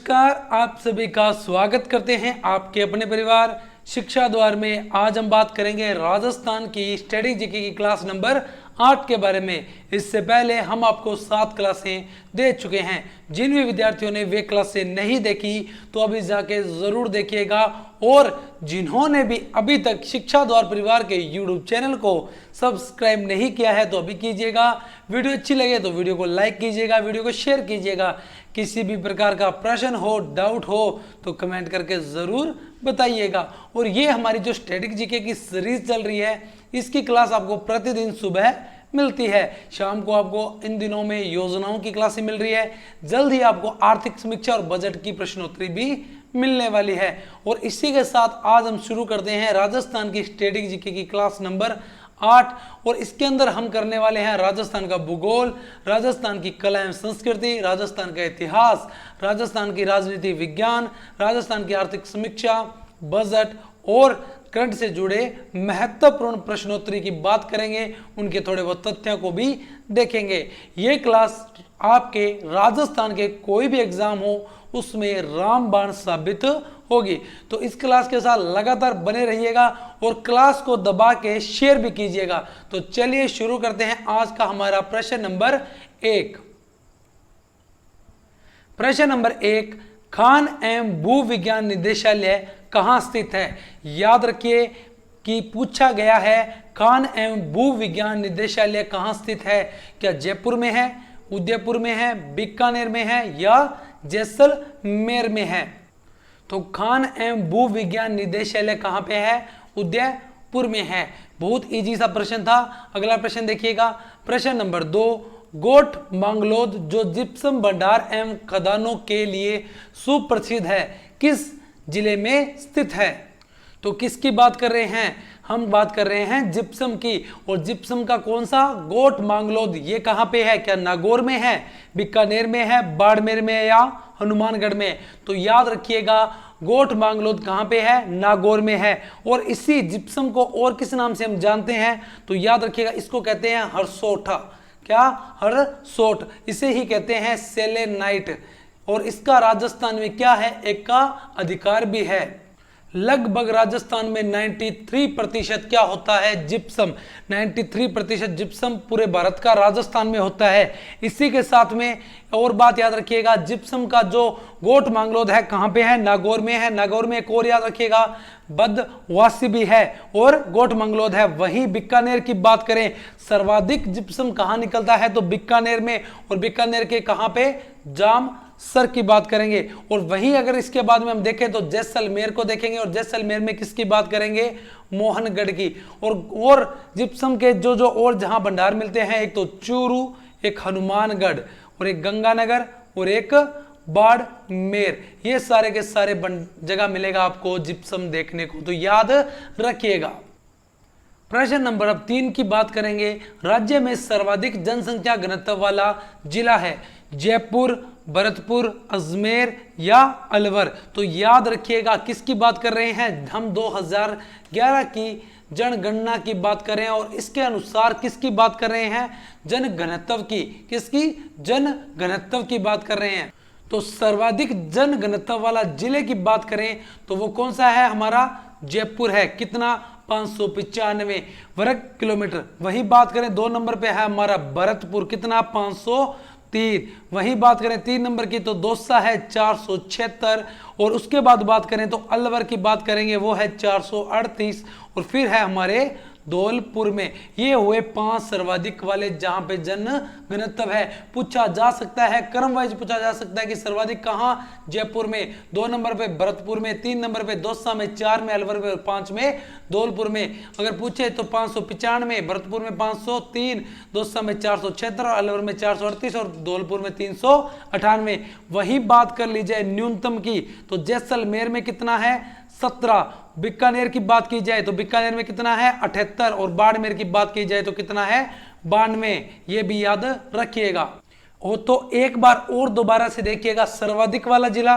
नमस्कार, आप सभी का स्वागत करते हैं आपके अपने परिवार शिक्षा द्वार में। आज हम बात करेंगे राजस्थान की स्टडी जीके की क्लास नंबर 8 के बारे में। इससे पहले हम आपको 7 क्लासें दे चुके हैं। जिन भी विद्यार्थियों ने वे क्लासें नहीं देखी तो अभी जाके ज़रूर देखिएगा, और जिन्होंने भी अभी तक शिक्षा द्वार परिवार के यूट्यूब चैनल को सब्सक्राइब नहीं किया है तो अभी कीजिएगा। वीडियो अच्छी लगे तो वीडियो को लाइक कीजिएगा, वीडियो को शेयर कीजिएगा। किसी भी प्रकार का प्रश्न हो, डाउट हो तो कमेंट करके ज़रूर बताइएगा। और ये हमारी जो स्टैटिक जीके की सीरीज चल रही है, इसकी क्लास आपको प्रतिदिन सुबह मिलती है। शाम को आपको इन दिनों में योजनाओं की क्लासें मिल रही है। जल्द ही आपको आर्थिक समीक्षा और बजट की प्रश्नोत्तरी भी मिलने वाली है। और इसी के साथ आज हम शुरू करते हैं राजस्थान की स्टैटिक जीके की क्लास नंबर 8। और इसके अंदर हम करने वाले हैं राजस्थान का भूगोल, राजस्थान की कला एवं संस्कृति, राजस्थान का इतिहास, राजस्थान की राजनीति विज्ञान, राजस्थान की आर्थिक समीक्षा, बजट और करंट से जुड़े महत्वपूर्ण प्रश्नोत्तरी की बात करेंगे। उनके थोड़े बहुत तथ्यों को भी देखेंगे। ये क्लास आपके राजस्थान के कोई भी एग्जाम हो उसमें रामबाण साबित होगी। तो इस क्लास के साथ लगातार बने रहिएगा और क्लास को दबा के शेयर भी कीजिएगा। तो चलिए शुरू करते हैं आज का हमारा प्रश्न नंबर 1। प्रश्न नंबर 1, खान एवं भू विज्ञान निदेशालय कहां स्थित है? याद रखिए कि पूछा गया है खान एवं भू विज्ञान निदेशालय कहां स्थित है। क्या जयपुर में है, उदयपुर में है, बीकानेर में है या जैसलमेर में है? तो खान एवं भू विज्ञान निदेशालय कहां पे है? उदयपुर में है। बहुत इजी सा प्रश्न था। अगला प्रश्न देखिएगा, प्रश्न नंबर 2, गोठ मांगलोद जो जिप्सम भंडार एवं खदानों के लिए सुप्रसिद्ध है, किस जिले में स्थित है? तो किसकी बात कर रहे हैं? हम बात कर रहे हैं जिप्सम की। और जिप्सम का कौन सा? गोठ मांगलोद। ये कहां पे है? क्या नागौर में है, बीकानेर में है, बाड़मेर में है या हनुमानगढ़ में? तो याद रखिएगा गोठ मांगलोद कहां पे है? नागौर में है। और इसी जिप्सम को और किस नाम से हम जानते हैं? तो याद रखिएगा इसको कहते हैं हरसोठा। क्या? हरसोठ। इसे ही कहते हैं सेलेनाइट। और इसका राजस्थान में क्या है? एक का अधिकार भी है। लगभग राजस्थान में 93% क्या होता है? जिप्सम। 93% जिप्सम पूरे भारत का राजस्थान में होता है। इसी के साथ में और बात याद रखिएगा, जिप्सम का जो गोठ मांगलोद है कहां पे है? नागौर में है। नागौर में एक और याद रखिएगा बदवासी भी है और गोठ मांगलोद है। वहीं बीकानेर की बात करें, सर्वाधिक जिप्सम कहां निकलता है? तो बीकानेर में। और बीकानेर के कहां पे? जामसर की बात करेंगे। और वहीं अगर इसके बाद में हम देखें तो जैसलमेर को देखेंगे। और जैसलमेर में किसकी बात करेंगे? मोहनगढ़ की। और जिप्सम के जो और जहां भंडार मिलते हैं, एक तो चूरू, एक हनुमानगढ़ और एक गंगानगर और एक बाड़मेर। ये सारे के सारे जगह मिलेगा आपको जिप्सम देखने को, तो याद रखिएगा। प्रश्न नंबर अब 3 की बात करेंगे। राज्य में सर्वाधिक जनसंख्या घनत्व वाला जिला है जयपुर, भरतपुर, अजमेर या अलवर? तो याद रखिएगा किसकी बात कर रहे हैं? हम 2011 की जनगणना की बात कर रहे हैं और इसके अनुसार किसकी बात कर रहे हैं? जन घनत्व की। किसकी? जन घनत्व की बात कर रहे हैं। तो सर्वाधिक जन घनत्व वाला जिले की बात करें तो वो कौन सा है? हमारा जयपुर है। कितना? 595 वर्ग किलोमीटर। वही बात करें 2 नंबर पे है हमारा भरतपुर। कितना? 503। वही बात करें 3 नंबर की तो दौसा है 476। और उसके बाद बात करें तो अलवर की बात करेंगे, वो है 438। और फिर है हमारे धौलपुर में। ये हुए 5 सर्वाधिक वाले जहां पे जन घनत्व है। पूछा जा सकता है, क्रम वाइज पूछा जा सकता है कि सर्वाधिक कहां? जयपुर में। 2 नंबर पे भरतपुर में, 3 नंबर पे दौसा में, 4 में अलवर में और 5 में धौलपुर में। अगर पूछे तो 595, भरतपुर में 503, दौसा में 476 और अलवर में 438 और धौलपुर में 398। वही बात कर लीजिए न्यूनतम की तो जैसलमेर में कितना है? 17। बीकानेर की बात की जाए तो बीकानेर में कितना है? 78। और बाड़मेर की बात की जाए तो कितना है? 92। ये भी याद रखिएगा। और तो एक बार और दोबारा से देखिएगा, सर्वाधिक वाला जिला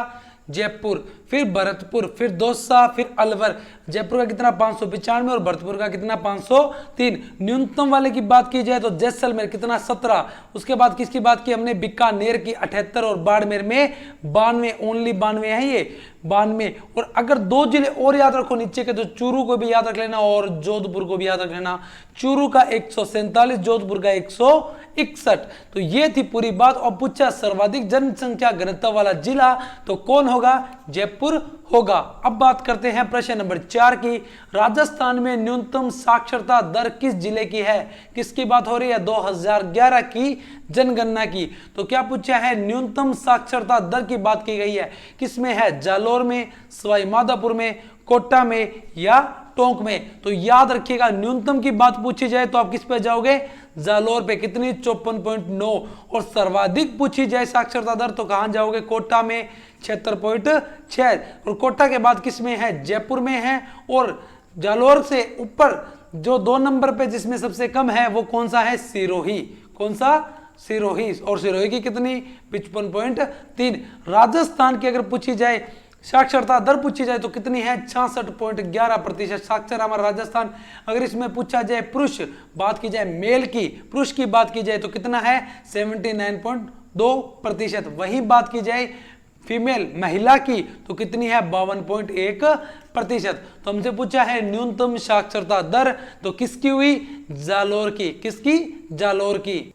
जयपुर, फिर भरतपुर, फिर दौसा, फिर अलवर। जयपुर का कितना 595 और भरतपुर का कितना 503। न्यूनतम वाले की बात की जाए तो जैसलमेर कितना 17। उसके बाद किसकी बात की हमने, बीकानेर की 78 और बाड़मेर में 92, ओनली 92 है ये 92। और अगर 2 जिले और याद रखो नीचे के, तो चूरू को भी याद रख लेना और जोधपुर को भी याद रख लेना। चूरू का 147, जोधपुर का 161। तो ये थी पूरी बात। और पूछा सर्वाधिक जनसंख्या घनत्व वाला जिला तो कौन होगा, जयपुर होगा। अब बात करते हैं प्रश्न नंबर 4 की। राजस्थान में न्यूनतम साक्षरता दर किस जिले की है? किसकी बात हो रही है, 2011 की जनगणना की। तो क्या पूछा है, न्यूनतम साक्षरता दर की बात की गई है, किसमें है, जालोर में, सवाई माधोपुर में, कोटा में या टोंक में। तो याद रखिएगा, न्यूनतम की बात पूछी जाए तो आप किस पे जाओगे, जालोर पे, कितनी 54.9। और सर्वाधिक पूछी जाए साक्षरता दर तो कहां जाओगे, कोटा में 76.6। और कोटा के बाद किस में है, जयपुर में है। और जालोर से ऊपर जो 2 नंबर पे जिसमें सबसे कम है वो कौन सा है, सिरोही। कौन सा, सिरोही। और सिरोही की कितनी 55.3। राजस्थान की अगर पूछी जाए साक्षरता दर पूछी जाए तो कितनी है, 66.11% साक्षर हमारा राजस्थान। अगर इसमें पूछा जाए पुरुष, बात की जाए मेल की, पुरुष की बात की जाए तो कितना है, 79.2%। वही बात की जाए फीमेल, महिला की, तो कितनी है, 52.1%। तो हमसे पूछा है न्यूनतम साक्षरता दर तो किसकी हुई, जालोर की। किसकी, जालोर की।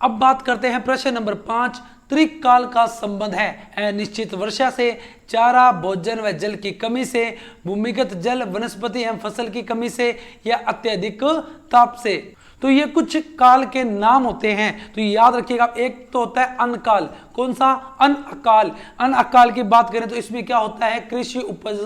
अब बात करते हैं प्रश्न नंबर 5। त्रिकाल का संबंध है अनिश्चित वर्षा से, चारा, भोजन व जल की कमी से, भूमिगत जल, वनस्पति एवं फसल की कमी से या अत्यधिक ताप से। तो ये कुछ काल के नाम होते हैं, तो याद रखिएगा। एक तो होता है अनकाल। कौन सा, अन अकाल। अन अकाल की बात करें तो इसमें क्या होता है, कृषि उपज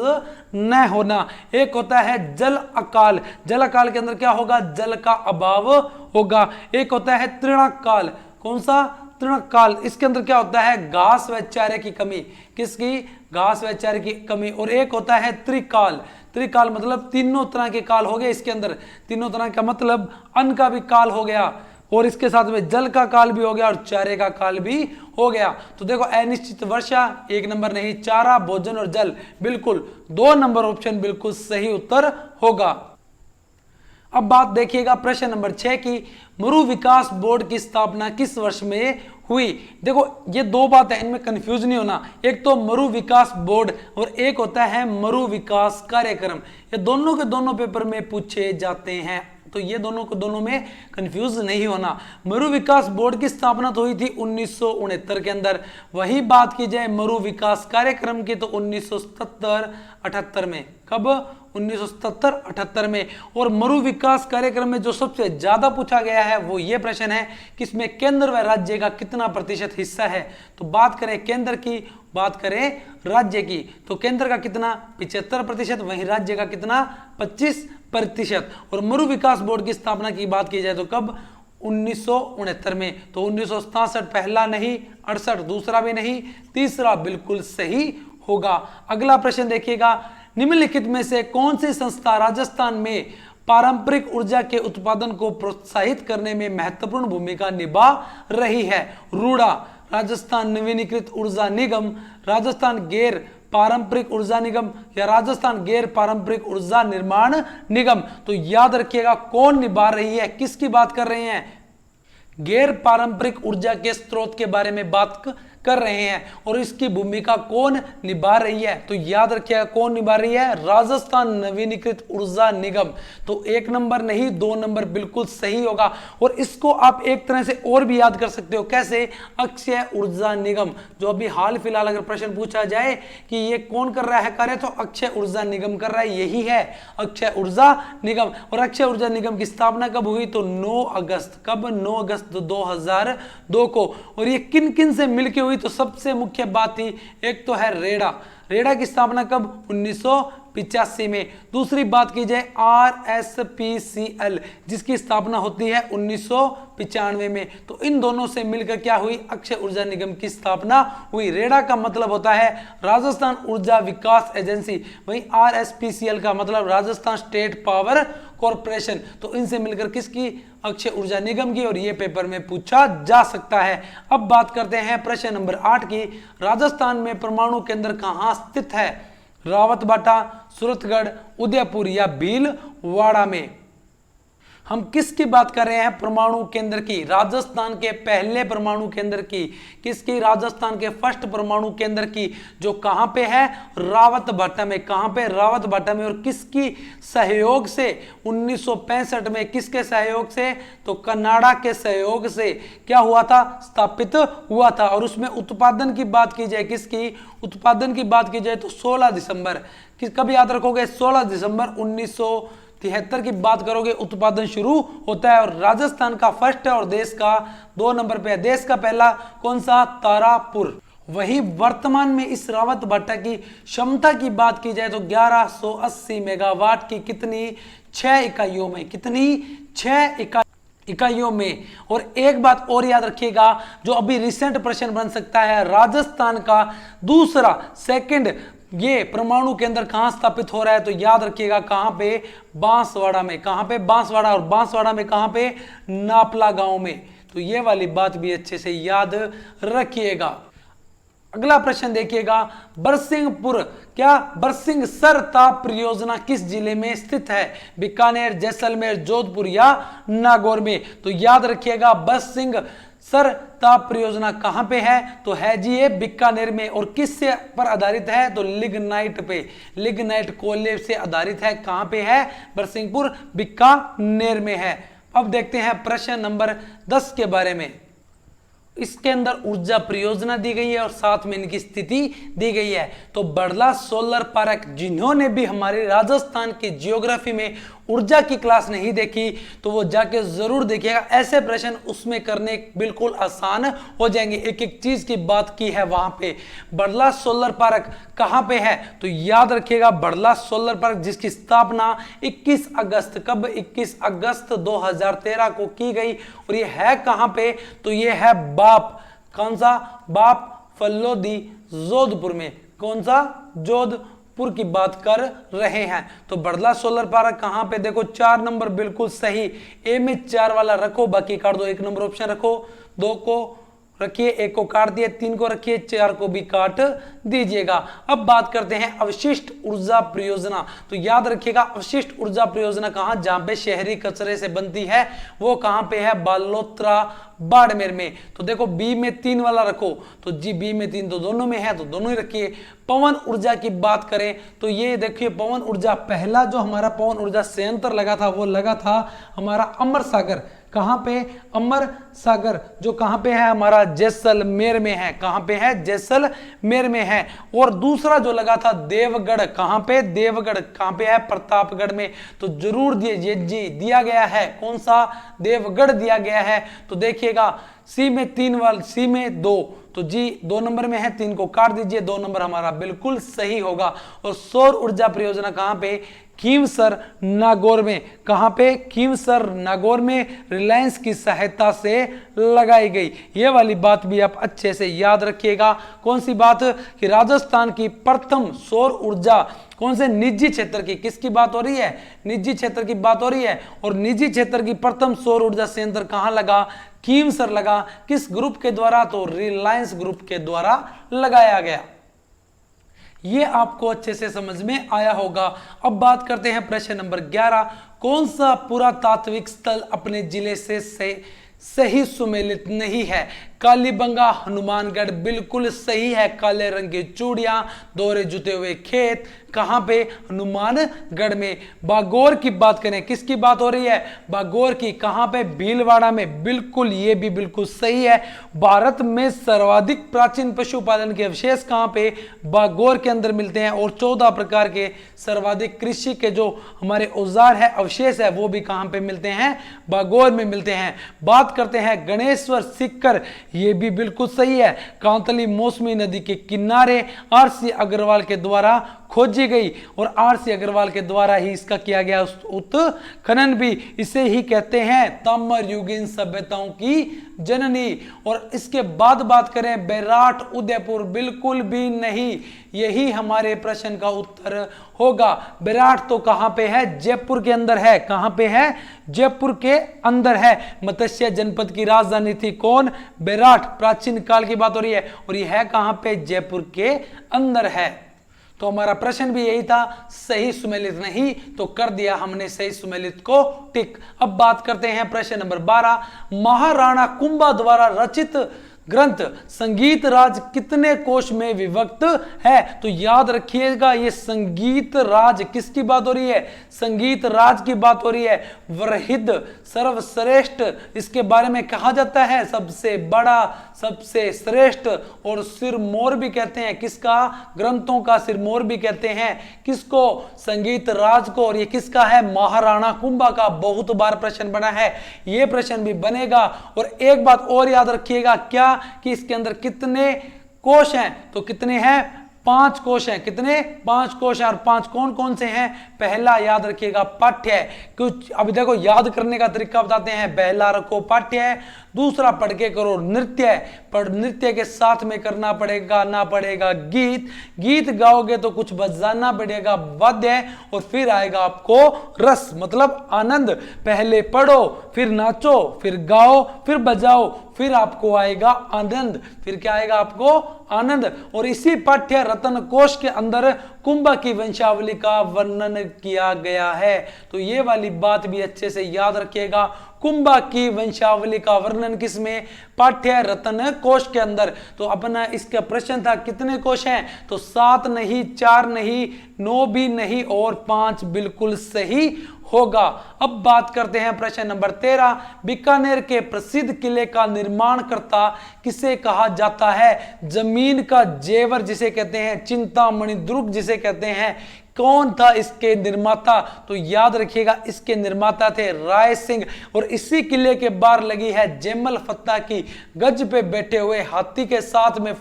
न होना। एक होता है जल अकाल। जल अकाल के अंदर क्या होगा, जल का अभाव होगा। एक होता है तृणकाल। कौन सा, तृणकाल। इसके अंदर क्या होता है, घास व चारे की कमी। किसकी, घास व चारे की कमी। और एक होता है त्रिकाल। त्रिकाल मतलब तीनों तरह के काल हो गए इसके अंदर। तीनों तरह का मतलब अन्न का भी काल हो गया और इसके साथ में जल का काल भी हो गया और चारे का काल भी हो गया। तो देखो अनिश्चित वर्षा 1 नंबर नहीं, चारा, भोजन और जल बिल्कुल 2 नंबर ऑप्शन बिल्कुल सही उत्तर होगा। अब बात देखिएगा प्रश्न नंबर 6 की। मरु विकास बोर्ड की स्थापना किस वर्ष में हुई? देखो ये 2 बात है, इनमें कंफ्यूज नहीं होना। एक तो मरु विकास बोर्ड और एक होता है मरु विकास कार्यक्रम। ये दोनों के दोनों पेपर में पूछे जाते हैं, तो ये दोनों को दोनों में कंफ्यूज नहीं होना। मरु विकास बोर्ड की स्थापना तो हुई थी 1969 के अंदर। वही बात की जाए मरु विकास कार्यक्रम की तो 1977-78 में। कब, 1977-78 में। और मरु विकास कार्यक्रम में जो सबसे ज्यादा पूछा गया है वो ये प्रश्न है कि इसमें केंद्र व राज्य का कितना प्रतिशत हिस्सा है। तो बात करें केंद्र की, बात करें राज्य की, तो केंद्र का कितना 75%, वहीं राज्य का कितना 25%। और मरु विकास बोर्ड की स्थापना की बात की जाए तो कब, 1969 में। तो 1967 पहला नहीं, 68 दूसरा भी नहीं, तीसरा बिल्कुल सही होगा। अगला प्रश्न देखिएगा। निम्नलिखित में से कौन सी संस्था राजस्थान में पारंपरिक ऊर्जा के उत्पादन को प्रोत्साहित करने में महत्वपूर्ण भूमिका निभा रही है? रूड़ा, राजस्थान नवीनीकृत ऊर्जा निगम, राजस्थान गैर पारंपरिक ऊर्जा निगम या राजस्थान गैर पारंपरिक ऊर्जा निर्माण निगम। तो याद रखिएगा कौन निभा रही है, किसकी बात कर रहे हैं, गैर पारंपरिक ऊर्जा के स्रोत के बारे में बात कर रहे हैं और इसकी भूमिका कौन निभा रही है। तो याद रखिएगा कौन निभा रही है, राजस्थान नवीनीकृत ऊर्जा निगम। तो 1 नंबर नहीं 2 नंबर बिल्कुल सही होगा। और इसको आप एक तरह से और भी याद कर सकते हो, कैसे, अक्षय ऊर्जा निगम। जो अभी हाल फिलहाल अगर प्रश्न पूछा जाए कि ये कौन कर रहा है कार्य, तो अक्षय ऊर्जा निगम कर रहा है, यही है अक्षय ऊर्जा निगम। और अक्षय ऊर्जा निगम की स्थापना कब हुई, तो 9 अगस्त। कब, 9 अगस्त 2002 को। और ये किन किन से मिलकर हुई, तो सबसे मुख्य बात थी, एक तो है रेडा। रेडा की स्थापना कब, 1985 में। दूसरी बात की जाए RSPCL जिसकी स्थापना होती है 1995 में। तो इन दोनों से मिलकर क्या हुई, अक्षय ऊर्जा निगम की स्थापना हुई। रेडा का मतलब होता है राजस्थान ऊर्जा विकास एजेंसी, वहीं RSPCL का मतलब राजस्थान स्टेट पावर कॉर्पोरेशन। तो इनसे मिलकर किसकी, अक्षय ऊर्जा निगम की, और ये पेपर में पूछा जा सकता है। अब बात करते हैं प्रश्न नंबर 8 की। राजस्थान में परमाणु केंद्र कहां स्थित है? रावतबाटा, सूरतगढ़, उदयपुर या भीलवाड़ा में। हम किसकी बात कर रहे हैं? परमाणु केंद्र की, राजस्थान के पहले परमाणु केंद्र की। किसकी? राजस्थान के फर्स्ट परमाणु केंद्र की, जो कहां पे है? रावतबाटा में। कहां पे? रावतबाटा में। और किसकी सहयोग से? 1965 में। किसके सहयोग से? तो कनाडा के सहयोग से क्या हुआ था? स्थापित हुआ था। और उसमें उत्पादन की बात की जाए, किसकी उत्पादन की बात की जाए तो 16 दिसंबर, कब याद रखोगे? 16 दिसंबर 1973 की बात करोगे, उत्पादन शुरू होता है। और राजस्थान का फर्स्ट है और देश का 2 नंबर पे है। देश का पहला कौन सा? तारापुर। वही वर्तमान में इस रावतबाटा की क्षमता की बात की जाए तो 1180 मेगावाट की, कितनी? 6 इकाइयों में। कितनी? 6 इकाइयों में। और एक बात और याद रखिएगा, जो अभी रिसेंट प्रश्न बन सकता है, राजस्थान का दूसरा सेकंड ये परमाणु केंद्र कहां स्थापित हो रहा है? तो याद रखिएगा कहां पे? बांसवाड़ा में। कहां पे? बांसवाड़ा। और बांसवाड़ा में कहां पे? नापला गांव में। तो ये वाली बात भी अच्छे से याद रखिएगा। अगला प्रश्न देखिएगा, बरसिंहपुर, क्या बरसिंहसर ताप परियोजना किस जिले में स्थित है? बीकानेर, जैसलमेर, जोधपुर या नागौर में। तो याद रखिएगा बरसिंहसर ताप परियोजना कहां पे है? तो है जी ये बीकानेर में। और किससे पर आधारित है? तो लिग्नाइट पे, लिग्नाइट कोयले से आधारित है। कहां पे है? बरसिंहपुर, बीकानेर में है। अब देखते हैं प्रश्न नंबर 10 के बारे में। इसके अंदर ऊर्जा परियोजना दी गई है और साथ में इनकी स्थिति दी गई है। तो बड़ला सोलर पार्क, जिन्होंने भी हमारे राजस्थान की जियोग्राफी में ऊर्जा की क्लास नहीं देखी तो वो जाके जरूर देखिएगा। ऐसे प्रश्न उसमें करने बिल्कुल आसान हो जाएंगे। एक एक चीज की बात की है वहां पे। बड़ला सोलर पार्क कहां पे है? तो याद रखिएगा बड़ला सोलर पार्क जिसकी स्थापना 21 अगस्त, कब? 21 अगस्त 2013 को की गई। और ये है कहां पे? तो ये है बाप, कौन सा? बाप फल्लोदी, जोधपुर में। कौन सा? जोधपुर की बात कर रहे हैं। तो बड़ला सोलर पार्क कहां पे? देखो 4 नंबर बिल्कुल सही। ए में 4 वाला रखो, बाकी काट दो। 1 नंबर ऑप्शन रखो, 2 को रखिए, 1 को काट दिए, 3 को रखिए, 4 को भी काट दीजिएगा। अब बात करते हैं अवशिष्ट ऊर्जा परियोजना। तो याद रखिएगा अवशिष्ट ऊर्जा परियोजना कहां? जहां पे शहरी कचरे से बनती है, वो कहां पे है? बालोतरा, बाड़मेर में। तो देखो बी में 3 वाला रखो, तो जी बी में 3 तो दोनों में है, तो दोनों ही रखिए। पवन ऊर्जा की बात करें तो ये देखिए पवन ऊर्जा, पहला जो हमारा पवन ऊर्जा संयंत्र लगा था वो लगा था हमारा अमर सागर। कहां पे? अमर सागर, जो कहां पे है? हमारा जैसलमेर में है। कहां पे है? जैसलमेर में है। और दूसरा जो लगा था देवगढ़, कहां पे? देवगढ़ कहां पे है? प्रतापगढ़ में। तो जरूर दिए जी दिया गया है, कौन सा? देवगढ़ दिया गया है। तो देखिएगा सी में 3 वाला, सी में 2, तो जी 2 नंबर में है, 3 को काट दीजिए, 2 नंबर हमारा बिल्कुल सही होगा। और सौर ऊर्जा परियोजना कहां पे? खींवसर, नागौर में। कहां पे? खींवसर, नागौर में, रिलायंस की सहायता से लगाई गई। ये वाली बात भी आप अच्छे से याद रखिएगा। कौन सी बात? कि राजस्थान की प्रथम सौर ऊर्जा, कौन से? निजी क्षेत्र की। किसकी बात हो रही है? निजी क्षेत्र की बात हो रही है। और निजी क्षेत्र की प्रथम सौर ऊर्जा संयंत्र कहां लगा? खींवसर लगा। किस ग्रुप के द्वारा? तो रिलायंस ग्रुप के द्वारा लगाया गया। ये आपको अच्छे से समझ में आया होगा। अब बात करते हैं प्रश्न नंबर 11। कौन सा पुरातात्विक स्थल अपने जिले से सही सुमेलित नहीं है? कालीबंगा, हनुमानगढ़ बिल्कुल सही है। काले रंग की चूड़ियां, दोहरे जुते हुए खेत, कहां पे? हनुमानगढ़ में। बागौर की बात करें, किसकी बात हो रही है? बागौर की। कहां पे? भीलवाड़ा में। बिल्कुल, ये भी बिल्कुल सही है। भारत में सर्वाधिक प्राचीन पशुपालन के अवशेष कहां पे? बागौर के अंदर मिलते हैं। और 14 प्रकार के सर्वाधिक कृषि के जो हमारे औजार है, अवशेष है, वो भी कहां पे मिलते हैं? बागौर में मिलते हैं। बात करते हैं गणेश्वर सिक्कर, ये भी बिल्कुल सही है। कांतली मौसमी नदी के किनारे RC अग्रवाल के द्वारा खोजी गई और आर.सी. अग्रवाल के द्वारा ही इसका किया गया उत्खनन भी। इसे ही कहते हैं ताम्र युगीन सभ्यताओं की जननी। और इसके बाद बात करें बेराट उदयपुर, बिल्कुल भी नहीं, यही हमारे प्रश्न का उत्तर होगा। बेराट तो कहां पे है? जयपुर के अंदर है। कहां पे है? जयपुर के अंदर है। मत्स्य जनपद की राजधानी थी कौन? बेराट। प्राचीन काल की बात हो रही है और यह है कहां पे? जयपुर के अंदर है। तो हमारा प्रश्न भी यही था, सही सुमेलित नहीं, तो कर दिया हमने सही सुमेलित को टिक। अब बात करते हैं प्रश्न नंबर 12। महाराणा कुंभा द्वारा रचित ग्रंथ संगीत राज कितने कोश में विभक्त है? तो याद रखिएगा ये संगीत राज किसकी बात हो रही है? संगीत राज की बात हो रही है। वरहिद, सर्वश्रेष्ठ, इसके बारे में कहा जाता है सबसे बड़ा, सबसे श्रेष्ठ, और सिरमौर भी कहते हैं। किसका? ग्रंथों का सिरमौर भी कहते हैं। किसको? संगीत राज को। और ये किसका है? महाराणा कुंभा का। बहुत बार प्रश्न बना है, ये प्रश्न भी बनेगा। और एक बात और याद रखिएगा, क्या कि इसके अंदर कितने कोश हैं? तो कितने हैं? 5 कोश हैं। कितने? 5 कोश हैं। और 5 कौन कौन से हैं? पहला याद रखिएगा पाठ्य है। कुछ अभी देखो याद करने का तरीका बताते हैं। पहला रखो पाठ्य है, दूसरा पढ़ के करो नृत्य है, पर नृत्य के साथ में करना पड़ेगा ना पड़ेगा गीत, गीत गाओगे तो कुछ बजाना पड़ेगा वाद्य है, और फिर आएगा आपको रस मतलब आनंद। पहले पढ़ो, फिर नाचो, फिर गाओ, फिर बजाओ, फिर आपको आएगा आनंद। फिर क्या आएगा आपको? आनंद। और इसी पाठ्य रत्न कोश के अंदर कुंभा की वंशावली का वर्णन किया गया है। तो ये वाली बात भी अच्छे से याद रखिएगा। कुंभा की वंशावली का वर्णन किसमें? पाठ्य रत्न कोश के अंदर। तो अपना इसका प्रश्न था कितने कोश हैं? तो 7 नहीं, 4 नहीं, 9 भी नहीं, और 5 बिल्कुल सही होगा। अब बात करते हैं प्रश्न नंबर 13। बीकानेर के प्रसिद्ध किले का निर्माणकर्ता किसे कहा जाता है? जमीन का जेवर जिसे कहते हैं, चिंतामणि दुर्ग जिसे कहते हैं, कौन था इसके निर्माता? तो याद रखिएगा इसके निर्माता थे राय सिंह। और इसी किले के बाहर लगी है जैमल फत्ता की गज पे बैठे हुए हाथी के साथ में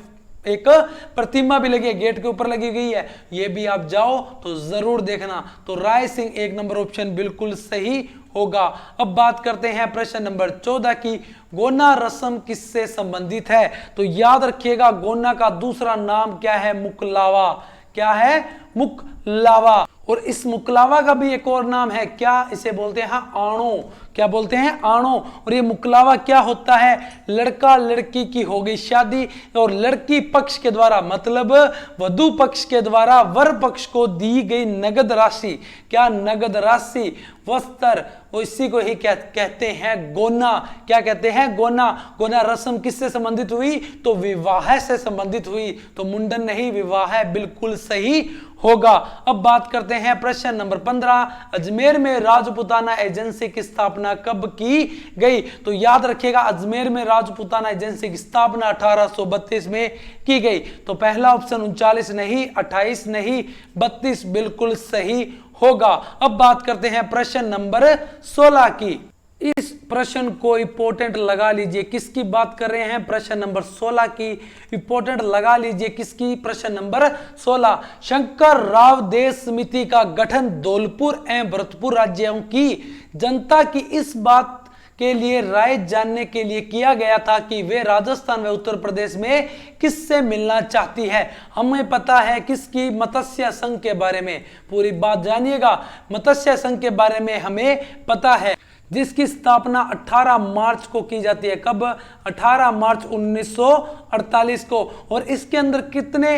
एक प्रतिमा भी लगी है, गेट के ऊपर लगी गई है। ये भी आप जाओ तो जरूर देखना। तो राय सिंह 1 नंबर ऑप्शन बिल्कुल सही होगा। अब बात करते हैं प्रश्न नंबर 14 की। गोना रस्म किससे संबंधित है? तो याद रखिएगा गोना का दूसरा नाम क्या है? मुकलावा। क्या है? मुकलावा। और इस मुकलावा का भी एक और नाम है, क्या इसे बोलते हैं? आणो। क्या बोलते हैं? आणो। और ये मुकलावा क्या होता है? लड़का लड़की की हो गई शादी और लड़की पक्ष के द्वारा मतलब वधू पक्ष के द्वारा वर पक्ष को दी गई नगद राशि। क्या? नगद राशि, वस्त्र, इसी को ही कहते हैं गोना। क्या कहते हैं? गोना। गोना रस्म किससे संबंधित हुई? तो विवाह से संबंधित हुई। तो मुंडन नहीं, विवाह बिल्कुल सही होगा। अब बात करते हैं प्रश्न नंबर 15। अजमेर में राजपुताना एजेंसी की स्थापना कब की गई? तो याद रखिएगा अजमेर में राजपुताना एजेंसी की स्थापना 1832 में की गई। तो पहला ऑप्शन 39 नहीं, 28 नहीं, 32 बिल्कुल सही होगा। अब बात करते हैं प्रश्न नंबर 16 की। इस प्रश्न को इंपोर्टेंट लगा लीजिए, किसकी बात कर रहे हैं? प्रश्न नंबर 16 की इंपोर्टेंट लगा लीजिए। किसकी? प्रश्न नंबर 16। शंकर राव देश समिति का गठन धौलपुर एवं भरतपुर राज्यों की जनता की इस बात के लिए राय जानने के लिए किया गया था कि वे राजस्थान व उत्तर प्रदेश में किससे मिलना चाहती है। हमें पता है किसकी? मत्स्य संघ के बारे में। पूरी बात जानिएगा, मत्स्य संघ के बारे में हमें पता है, जिसकी स्थापना 18 मार्च को की जाती है। कब? 18 मार्च 1948 को। और इसके अंदर कितने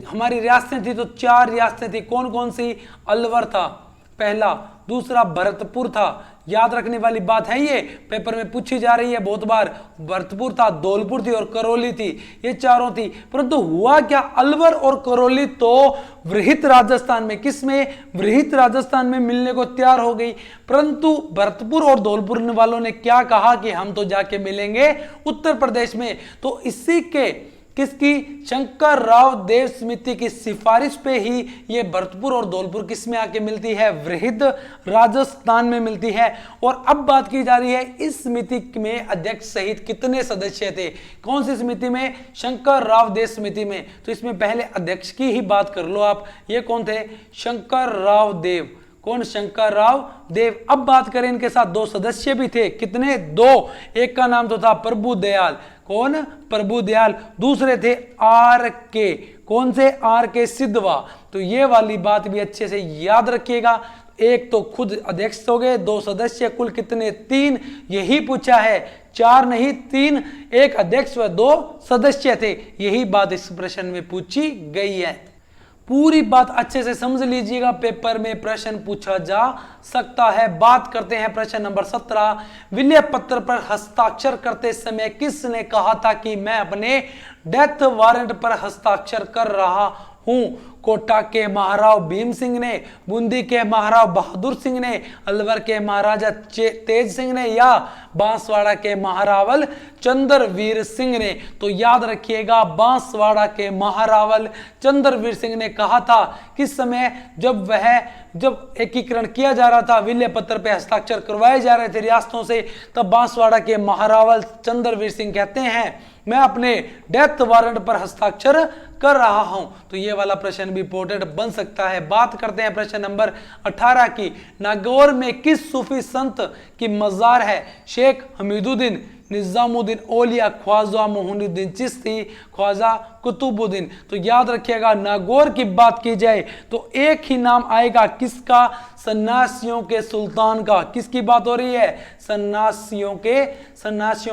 हमारी रियासतें थी? तो 4 रियासतें थी। कौन कौन सी? अलवर था पहला, दूसरा भरतपुर था। याद रखने वाली बात है, ये पेपर में पूछी जा रही है बहुत बार। भरतपुर था, धौलपुर थी और करौली थी, ये चारों थी। परंतु हुआ क्या? अलवर और करौली तो वृहित राजस्थान में, किसमें? वृहित राजस्थान में मिलने को तैयार हो गई। परंतु भरतपुर और धौलपुर वालों ने क्या कहा कि हम तो जाके मिलेंगे उत्तर प्रदेश में। तो इसी के किसकी? शंकर राव देव समिति की सिफारिश पे ही ये भरतपुर और धौलपुर किस में आके मिलती है? वृहद राजस्थान में मिलती है। और अब बात की जा रही है इस समिति में अध्यक्ष सहित कितने सदस्य थे? कौन सी समिति में? शंकर राव देव समिति में। तो इसमें पहले अध्यक्ष की ही बात कर लो आप, ये कौन थे? शंकर राव देव। कौन? शंकर राव देव। अब बात करें इनके साथ दो सदस्य भी थे, कितने? दो। एक का नाम तो था प्रभु दयाल। कौन? प्रभु दयाल। दूसरे थे आर के। कौन से? आर के सिद्धवा। तो ये वाली बात भी अच्छे से याद रखिएगा। एक तो खुद अध्यक्ष हो गए, दो सदस्य, कुल कितने? 3। यही पूछा है, 4 नहीं 3। एक अध्यक्ष व 2 सदस्य थे, यही बात इस प्रश्न में पूछी गई है। पूरी बात अच्छे से समझ लीजिएगा, पेपर में प्रश्न पूछा जा सकता है। बात करते हैं प्रश्न नंबर 17। विलय पत्र पर हस्ताक्षर करते समय किसने कहा था कि मैं अपने डेथ वारंट पर हस्ताक्षर कर रहा हूं? कोटा के महाराव भीम सिंह ने, बूंदी के महाराव बहादुर सिंह ने, अलवर के महाराजा तेज सिंह ने, या बांसवाड़ा के महारावल चंद्रवीर सिंह ने? तो याद रखिएगा, बांसवाड़ा के महारावल चंद्रवीर सिंह ने कहा था किस समय? जब एकीकरण किया जा रहा था, विलय पत्र पे हस्ताक्षर करवाए जा रहे थे रियासतों से, तब बांसवाड़ा के महारावल चंद्रवीर सिंह कहते हैं मैं अपने डेथ वारंट पर हस्ताक्षर कर रहा हूं। तो ये वाला प्रश्न भी इंपॉर्टेंट बन सकता है। बात करते हैं प्रश्न नंबर 18 की। नागौर में किस सूफी संत की मजार है? शेख हमीदुद्दीन, निजामुद्दीन औलिया, ख्वाजा मोहिनुद्दीन चिश्ती, ख्वाजा कुतुबुद्दीन। तो याद रखिएगा, नागौर की बात की जाए तो एक ही नाम आएगा, किसका? सन्यासियों के सुल्तान का। किसकी बात हो रही है? सन्यासियों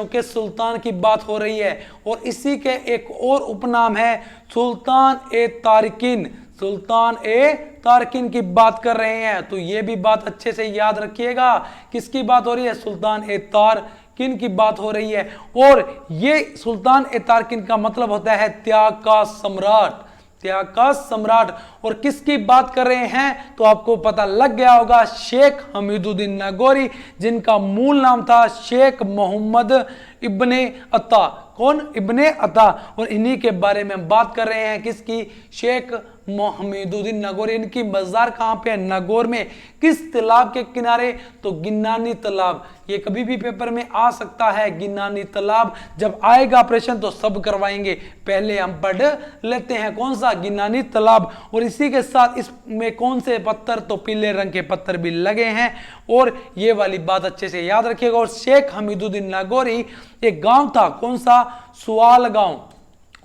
के सुल्तान की बात हो रही है। और इसी के एक और उपनाम है सुल्तान ए तारिकिन। सुल्तान ए तारकिन की बात कर रहे हैं। तो ये भी बात अच्छे से याद रखिएगा, किसकी बात हो रही है? सुल्तान ए तारकिन की बात हो रही है। और ये सुल्तान ए तारकिन का मतलब होता है त्याग का सम्राट। त्याग का सम्राट। और किसकी बात कर रहे हैं? तो आपको पता लग गया होगा, शेख हमीदुद्दीन नागौरी, जिनका मूल नाम था शेख मोहम्मद इब्ने अता। कौन? इब्ने अता। और इन्हीं के बारे में हम बात कर रहे हैं, किसकी? शेख हमीदुद्दीन नागौरी। इनकी मजार कहां पे है? नागौर में। किस तालाब के किनारे? तो गिन्नानी तालाब। ये कभी भी पेपर में आ सकता है, गिन्नानी तालाब। जब आएगा प्रश्न तो सब करवाएंगे, पहले हम पढ़ लेते हैं कौन सा? गिन्नानी तालाब। और इसी के साथ इसमें कौन से पत्थर? तो पीले रंग के पत्थर भी लगे हैं। और ये वाली बात अच्छे से याद रखिएगा। और शेख हमीदुद्दीन नागौरी एक गांव था, कौन सा? सुआल गांव।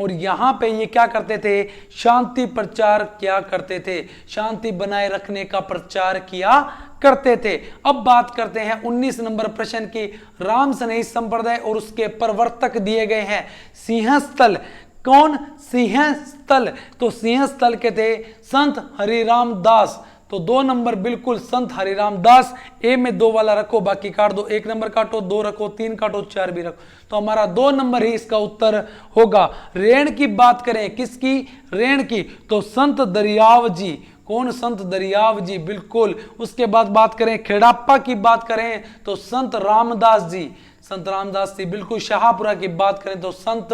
और यहां पे ये क्या करते थे? शांति प्रचार क्या करते थे? शांति बनाए रखने का प्रचार किया करते थे। अब बात करते हैं 19 नंबर प्रश्न की। राम स्नेही संप्रदाय और उसके प्रवर्तक दिए गए हैं। सिंहस्थल। कौन? सिंहस्थल। तो सिंहस्थल के थे संत हरिराम दास। तो 2 नंबर बिल्कुल संत हरिराम दास। ए में 2 वाला रखो, बाकी काट दो। 1 नंबर काटो, 2 रखो, 3 काटो, 4 भी रखो। तो हमारा 2 नंबर ही इसका उत्तर होगा। रेण की बात करें, किसकी? रेण की। तो संत दरियाव जी। कौन? संत दरियाव जी, बिल्कुल। उसके बाद बात करें खेड़ाप्पा की बात करें तो संत रामदास जी। संत रामदास जी, बिल्कुल। शाहपुरा की बात करें तो संत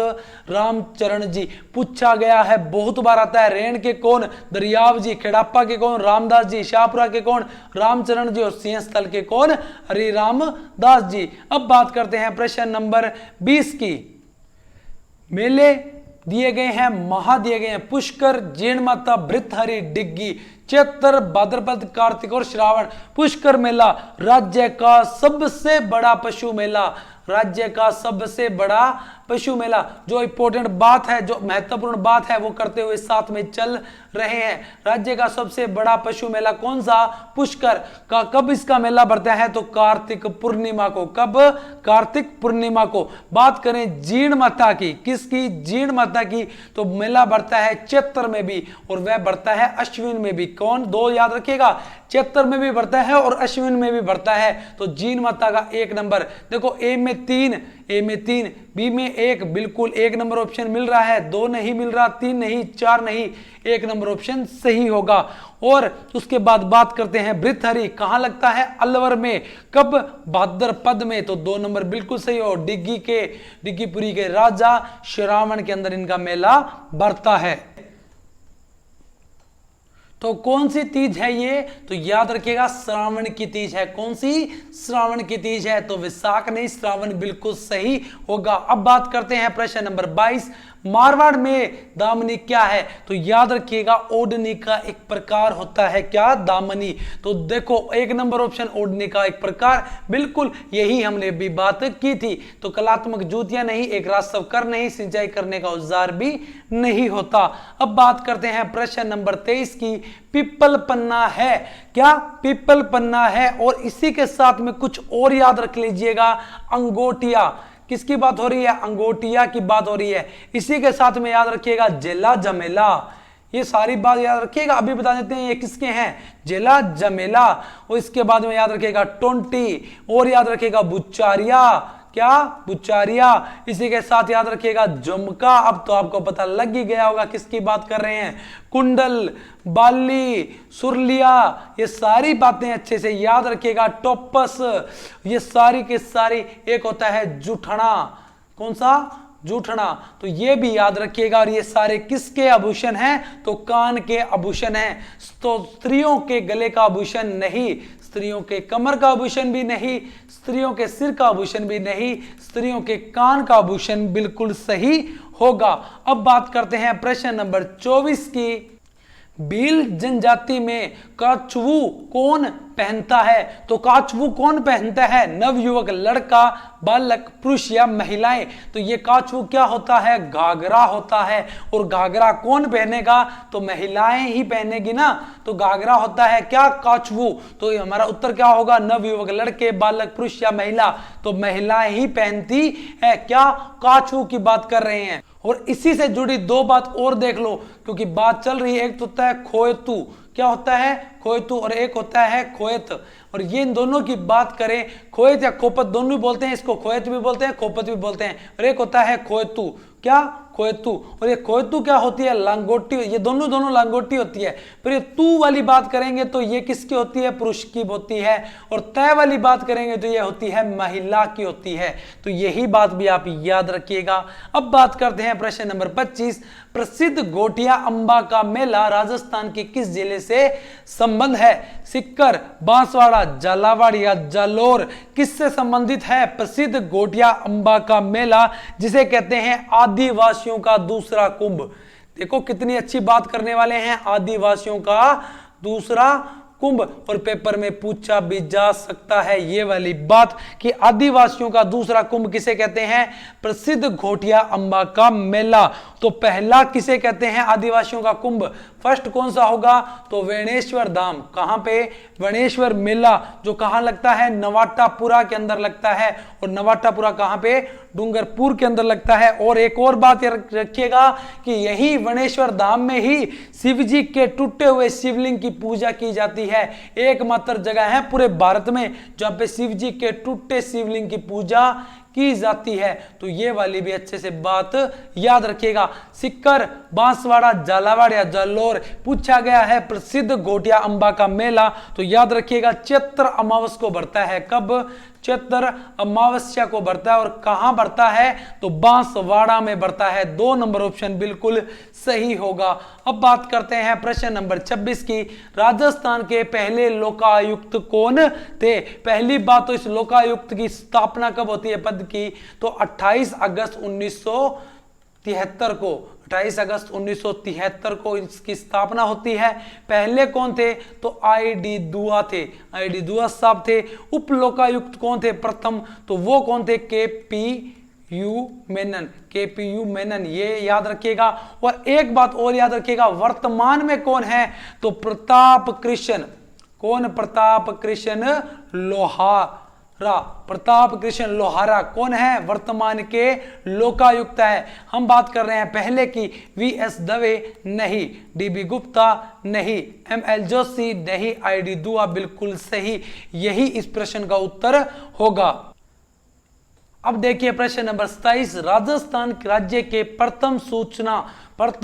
रामचरण जी। पूछा गया है, बहुत बार आता है। रेण के कौन? दरियाव जी। खेड़ाप्पा के कौन? रामदास जी। शाहपुरा के कौन? रामचरण जी। और सिंहस्थल के कौन? हरिराम दास जी। अब बात करते हैं प्रश्न नंबर 20 की। मेले दिए गए हैं, महा दिए गए हैं। पुष्कर, जीण माता, भृतहरि, डिग्गी, चैत्र, भाद्रपद, कार्तिक और श्रावण। पुष्कर मेला राज्य का सबसे बड़ा पशु मेला। राज्य का सबसे बड़ा पशु मेला। जो इंपॉर्टेंट बात है, जो महत्वपूर्ण बात है, वो करते हुए साथ में चल रहे हैं। राज्य का सबसे बड़ा पशु मेला कौन सा? पुष्कर का। कब इसका मेला बढ़ता है? तो कार्तिक पूर्णिमा को। कब? कार्तिक पूर्णिमा को। बात करें जीण माता की, किसकी? जीण माता की। तो मेला बढ़ता है चैत्र में भी और वह बढ़ता है अश्विन में भी। कौन? 2 याद रखिएगा, चैत्र में भी बढ़ता है और अश्विन में भी बढ़ता है। तो जीण माता का 1 नंबर। देखो ए में 3, बी में 1 बिल्कुल 1 नंबर ऑप्शन मिल रहा है, 2 नहीं मिल रहा, 3 नहीं, 4 नहीं, 1 नंबर ऑप्शन सही होगा। और उसके बाद बात करते हैं भृतहरि कहां लगता है, अलवर में, कब, भाद्रपद में, तो 2 नंबर बिल्कुल सही हो। डिग्गीपुरी के राजा श्रावण के अंदर इनका मेला बढ़ता है। तो कौन सी तीज है ये, तो याद रखिएगा श्रावण की तीज है। कौन सी, श्रावण की तीज है, तो विशाख नहीं श्रावण बिल्कुल सही होगा। अब बात करते हैं प्रश्न नंबर 22, मारवाड़ में दामनी क्या है, तो याद रखिएगा ओढ़नी का एक प्रकार होता है, क्या, दामनी। तो देखो 1 नंबर ऑप्शन ओढ़नी का एक प्रकार, बिल्कुल यही हमने भी बात की थी। तो कलात्मक जूतियां नहीं, एक रास्तव कर नहीं, सिंचाई करने का औजार भी नहीं होता। अब बात करते हैं प्रश्न नंबर 23 की, पीपल पन्ना है, क्या, पीपल पन्ना है। और इसी के साथ में कुछ और याद रख लीजिएगा, अंगोटिया, किसकी बात हो रही है, अंगोटिया की बात हो रही है। इसी के साथ में याद रखिएगा जेला जमेला, ये सारी बात याद रखिएगा। अभी बता देते हैं ये किसके हैं, जेला जमेला। और इसके बाद में याद रखिएगा टोंटी, और याद रखिएगा बुच्चारिया, क्या, बुच्चारिया। इसी के साथ याद रखिएगा झुमका, अब तो आपको पता लग ही गया होगा किसकी बात कर रहे हैं, कुंडल, बाली, सुरलिया, ये सारी बातें अच्छे से याद रखिएगा। टोपस, ये सारी के सारी। एक होता है जूठना, कौन सा, जूठना, तो ये भी याद रखिएगा। और ये सारे किसके आभूषण हैं, तो कान के आभूषण हैं। तो स्त्रियों के गले का आभूषण नहीं, स्त्रियों के कमर का आभूषण भी नहीं, स्त्रियों के सिर का आभूषण भी नहीं, स्त्रियों के कान का आभूषण बिल्कुल सही होगा। अब बात करते हैं प्रश्न नंबर 24 की, भील जनजाति में काचवू कौन पहनता है, तो काचवू कौन पहनता है, नवयुवक, लड़का, बालक, पुरुष या महिलाएं। तो ये काचवू क्या होता है, घाघरा होता है। और घाघरा कौन पहनेगा, तो महिलाएं ही पहनेगी ना, तो घाघरा होता है क्या, काचवू। तो ये हमारा उत्तर क्या होगा, नवयुवक, लड़के, बालक, पुरुष या महिला, तो महिलाएं ही पहनती है, क्या, काचवू की बात कर रहे हैं। और इसी से जुड़ी 2 बात और देख लो, क्योंकि बात चल रही है। एक तो होता है खोएतू, क्या होता है, खोएतू, और एक होता है खोएत। और ये इन दोनों की बात करें, खोएत या खोपत दोनों भी बोलते हैं, इसको खोएत भी बोलते हैं, खोपत भी बोलते हैं। और एक होता है खोएतू, क्या, खोएतू। और ये खोएतू क्या होती है, लांगोटी, ये दोनों लांगोटी होती है। फिर ये तू वाली बात करेंगे तो ये किसकी होती है, पुरुष की होती है। और तय वाली बात करेंगे तो ये होती है महिला की होती है। तो यही बात भी आप याद रखिएगा। अब बात करते हैं प्रश्न नंबर 25, प्रसिद्ध घोटिया अंबा का मेला राजस्थान के किस जिले से संबंध है, सिक्कर, बांसवाड़ा, झालावाड़ या जालोर, किससे संबंधित है प्रसिद्ध घोटिया अंबा का मेला, जिसे कहते हैं आदिवासियों का दूसरा कुंभ। देखो कितनी अच्छी बात करने वाले हैं, आदिवासियों का दूसरा कुंभ। और पेपर में पूछा भी जा सकता है ये वाली बात कि आदिवासियों का दूसरा कुंभ किसे कहते हैं, प्रसिद्ध घोटिया अंबा का मेला। तो पहला किसे कहते हैं आदिवासियों का कुंभ, फर्स्ट कौन सा होगा, तो वेणेश्वर धाम। कहां पे, वेणेश्वर मेला, जो कहां लगता है, नवाटापुरा के अंदर लगता है। और नवाटापुरा कहां पे, डूंगरपुर के अंदर लगता है। और एक और बात रखिएगा कि यही वेणेश्वर धाम में ही शिव जी के टूटे हुए शिवलिंग की पूजा की जाती है। एकमात्र जगह है पूरे भारत में जहां पे शिव जी के टूटे शिवलिंग की पूजा की जाती है। तो ये वाली भी अच्छे से बात याद रखिएगा। सिक्कर, बांसवाड़ा, झालावाड़ या जालोर पूछा गया है प्रसिद्ध घोटिया अंबा का मेला। तो याद रखिएगा चैत्र अमावस को बढ़ता है, कब, चैत्र अमावस्या को बढ़ता है। और कहां बढ़ता है, तो बांसवाड़ा में बढ़ता है। 2 नंबर ऑप्शन बिल्कुल सही होगा। अब बात करते हैं प्रश्न नंबर 26 की, राजस्थान के पहले लोकायुक्त कौन थे। पहली बात तो इस लोकायुक्त की स्थापना कब होती है पद की, तो 28 अगस्त 1973 को, 28 अगस्त 1973 को इसकी स्थापना होती है। पहले कौन थे, तो आई.डी. दुआ थे, आई.डी. दुआ साहब थे। उप लोकायुक्त कौन थे प्रथम, तो वो कौन थे, के.पी.यू. मेनन, के.पी.यू. मेनन, ये याद रखिएगा। और एक बात और याद रखिएगा, वर्तमान में कौन है, तो प्रताप कृष्ण, कौन, प्रताप कृष्ण लोहारा, प्रताप कृष्ण लोहारा कौन है, वर्तमान के लोकायुक्त है। हम बात कर रहे हैं पहले की, वी.एस. दवे नहीं, डी.बी. गुप्ता नहीं, एम.एल. जोशी नहीं, आई.डी. दुआ बिल्कुल सही। यही इस प्रश्न का उत्तर होगा। अब देखिए प्रश्न नंबर 27, राजस्थान राज्य के प्रथम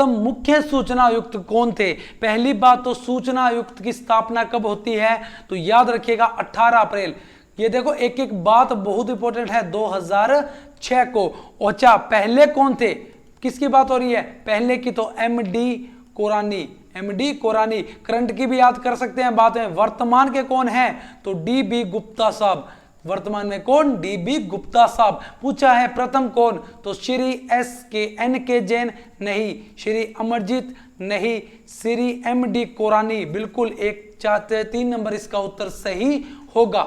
मुख्य सूचना आयुक्त कौन थे? पहली बात तो सूचना आयुक्त की स्थापना कब होती है? तो याद रखिएगा 18 अप्रैल। ये देखो एक एक बात बहुत इंपॉर्टेंट है, 2006 को। अच्छा पहले कौन थे, किसकी बात हो रही है? पहले की तो एमडी कोरानी। करंट की भी याद कर सकते हैं बात में। वर्तमान के कौन है? तो डीबी गुप्ता साहब। वर्तमान में कौन? डीबी गुप्ता साहब। पूछा है प्रथम कौन? तो श्री एन के जैन नहीं, श्री अमरजीत नहीं, श्री एमडी कोरानी। बिल्कुल 3 नंबर इसका उत्तर सही होगा।